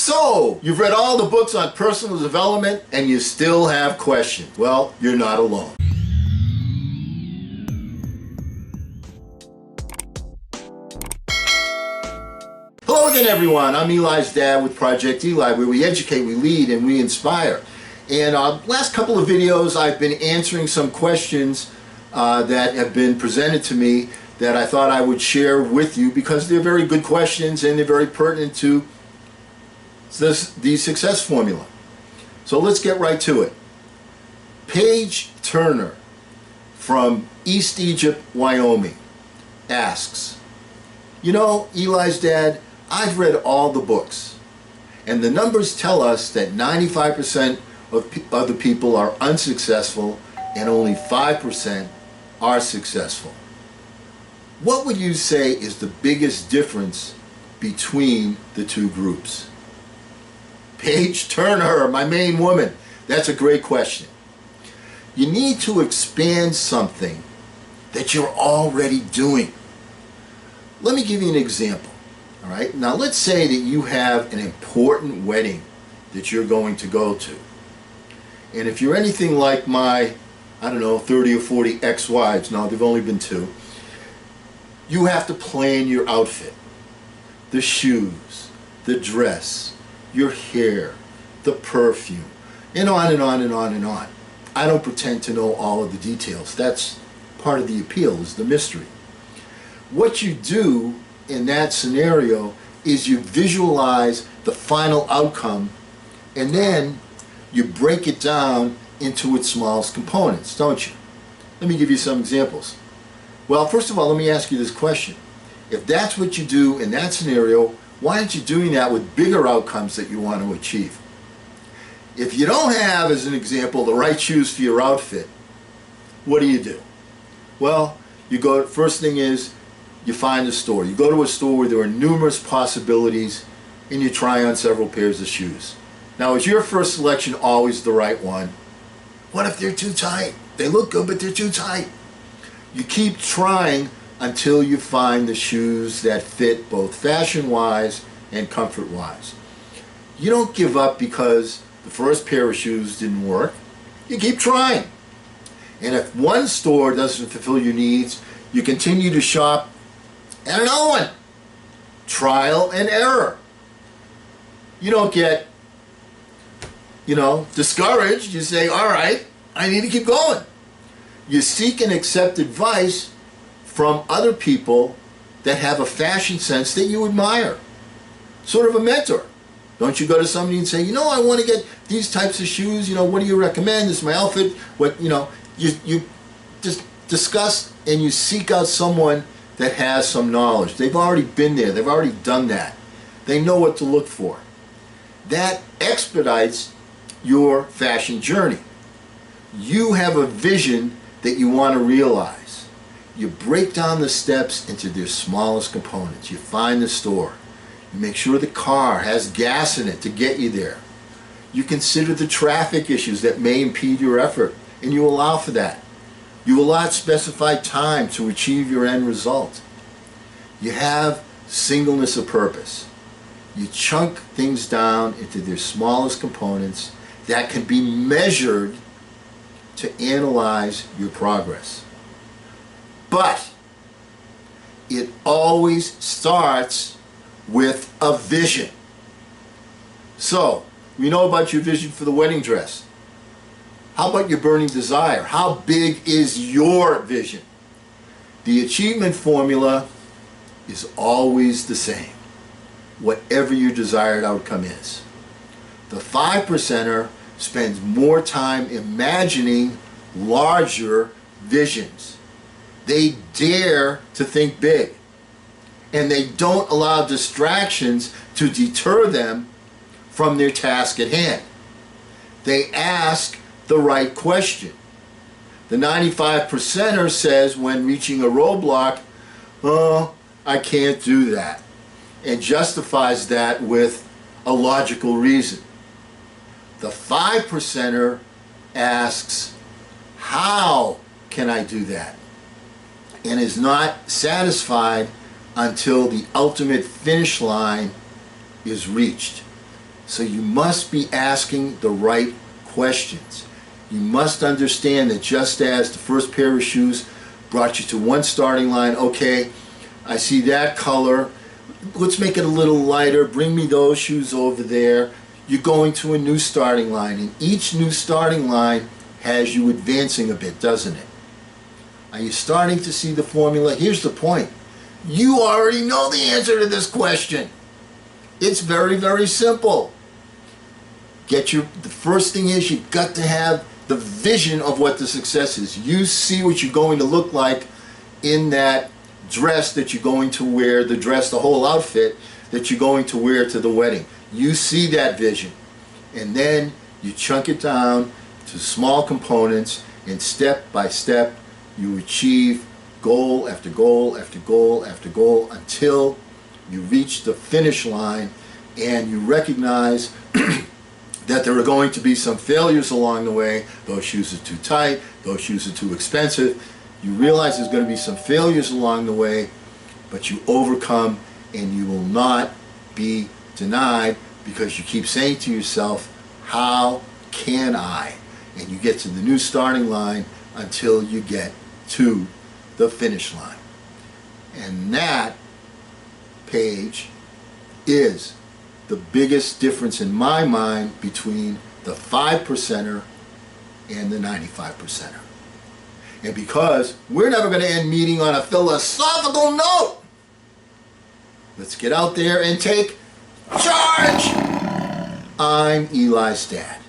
So, you've read all the books on personal development and you still have questions. Well, you're not alone. Hello again, everyone. I'm Eli's dad with Project Eli, where we educate, we lead, and we inspire. And last couple of videos, I've been answering some questions that have been presented to me that I thought I would share with you because they're very good questions and they're very pertinent to the success formula. So let's get right to it. Paige Turner from East Egypt, Wyoming asks, you know, Eli's dad, I've read all the books and the numbers tell us that 95% of the people are unsuccessful and only 5% are successful. What would you say is the biggest difference between the two groups? Paige Turner, my main woman, that's a great question. You need to expand something that you're already doing. Let me give you an example. All right, now let's say that you have an important wedding that you're going to go to. And if you're anything like my, I don't know, 30 or 40 ex-wives, no, they've only been 2, you have to plan your outfit. The shoes, the dress, your hair, the perfume, and on and on and on and on. I don't pretend to know all of the details. That's part of the appeal, is the mystery. What you do in that scenario is you visualize the final outcome and then you break it down into its smallest components, don't you? Let me give you some examples. Well, first of all, let me ask you this question. If that's what you do in that scenario, why aren't you doing that with bigger outcomes that you want to achieve? If you don't have, as an example, the right shoes for your outfit, what do? Well, you go, first thing is, you find a store. You go to a store where there are numerous possibilities and you try on several pairs of shoes. Now, is your first selection always the right one? What if they're too tight? They look good, but they're too tight. You keep trying until you find the shoes that fit both fashion-wise and comfort-wise. You don't give up because the first pair of shoes didn't work. You keep trying. And if one store doesn't fulfill your needs, you continue to shop at another one. Trial and error. You don't get, discouraged. You say, all right, I need to keep going. You seek and accept advice from other people that have a fashion sense that you admire. Sort of a mentor. Don't you go to somebody and say, I want to get these types of shoes, what do you recommend? This is my outfit. What, you just discuss and you seek out someone that has some knowledge. They've already been there. They've already done that. They know what to look for. That expedites your fashion journey. You have a vision that you want to realize. You break down the steps into their smallest components. You find the store. You make sure the car has gas in it to get you there. You consider the traffic issues that may impede your effort, and you allow for that. You allot specified time to achieve your end result. You have singleness of purpose. You chunk things down into their smallest components that can be measured to analyze your progress. But it always starts with a vision. So, we know about your vision for the wedding dress. How about your burning desire? How big is your vision? The achievement formula is always the same, whatever your desired outcome is. The 5%er spends more time imagining larger visions. They dare to think big, and they don't allow distractions to deter them from their task at hand. They ask the right question. The 95%er says when reaching a roadblock, oh, I can't do that, and justifies that with a logical reason. The 5%er asks, how can I do that? And is not satisfied until the ultimate finish line is reached. So you must be asking the right questions. You must understand that just as the first pair of shoes brought you to one starting line, okay, I see that color, let's make it a little lighter, bring me those shoes over there. You're going to a new starting line, and each new starting line has you advancing a bit, doesn't it? Are you starting to see the formula? Here's the point. You already know the answer to this question. It's very, very simple. The first thing is you've got to have the vision of what the success is. You see what you're going to look like in that dress that you're going to wear, the whole outfit that you're going to wear to the wedding. You see that vision. And then you chunk it down to small components, and step by step you achieve goal after goal after goal after goal until you reach the finish line, and you recognize that there are going to be some failures along the way. Those shoes are too tight, those shoes are too expensive. You realize there's going to be some failures along the way, but you overcome, and you will not be denied, because you keep saying to yourself, how can I? And you get to the new starting line until you get to the finish line. And that page is the biggest difference in my mind between the 5%er and the 95%er. And because we're never going to end meeting on a philosophical note, let's get out there and take charge. I'm Eli's dad.